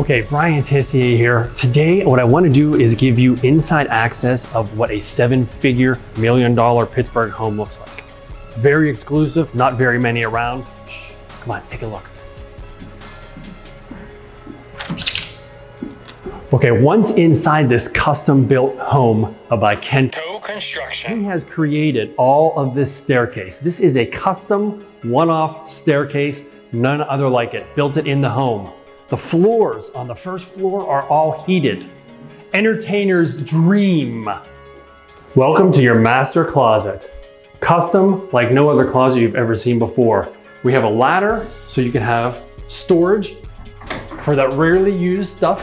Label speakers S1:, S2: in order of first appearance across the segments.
S1: Okay, Brian Teyssier here. Today, what I want to do is give you inside access of what a $7-figure, $1 million Pittsburgh home looks like. Very exclusive, not very many around. Shh, come on, let's take a look. Okay, once inside this custom-built home by Kento Construction, he has created all of this staircase. This is a custom one-off staircase, none other like it, built it in the home. The floors on the first floor are all heated. Entertainer's dream. Welcome to your master closet. Custom like no other closet you've ever seen before. We have a ladder so you can have storage for that rarely used stuff.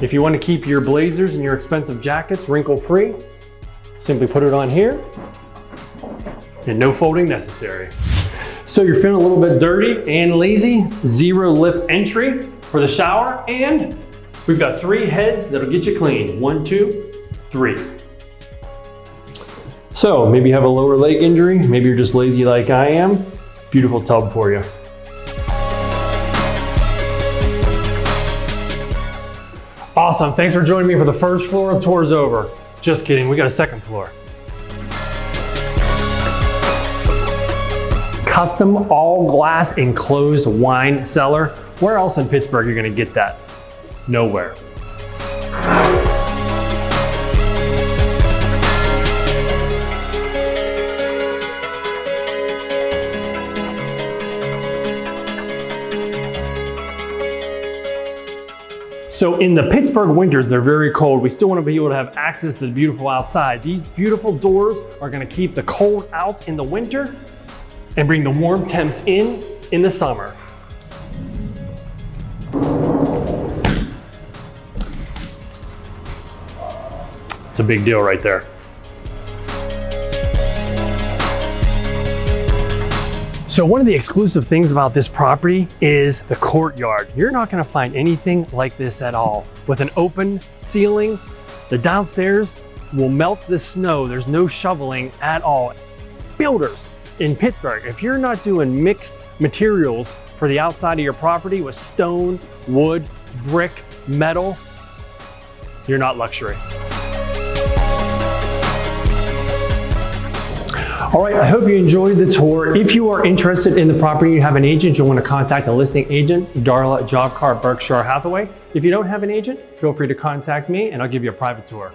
S1: If you want to keep your blazers and your expensive jackets wrinkle-free, simply put it on here and no folding necessary. So you're feeling a little bit dirty and lazy, zero lip entry for the shower, and we've got 3 heads that'll get you clean. 1, 2, 3. So maybe you have a lower leg injury, maybe you're just lazy like I am. Beautiful tub for you. Awesome, thanks for joining me for the first floor. The tour's over. Just kidding, we got a second floor. Custom all glass enclosed wine cellar. Where else in Pittsburgh are you gonna get that? Nowhere. So in the Pittsburgh winters, they're very cold. We still want to be able to have access to the beautiful outside. These beautiful doors are going to keep the cold out in the winter and bring the warm temps in the summer. It's a big deal right there. So one of the exclusive things about this property is the courtyard. You're not gonna find anything like this at all. With an open ceiling, the downstairs will melt the snow. There's no shoveling at all. Builders in Pittsburgh, if you're not doing mixed materials for the outside of your property with stone, wood, brick, metal, you're not luxury. All right, I hope you enjoyed the tour. If you are interested in the property, you have an agent, you'll want to contact the listing agent, Darla, Jobkar, Berkshire, Hathaway. If you don't have an agent, feel free to contact me and I'll give you a private tour.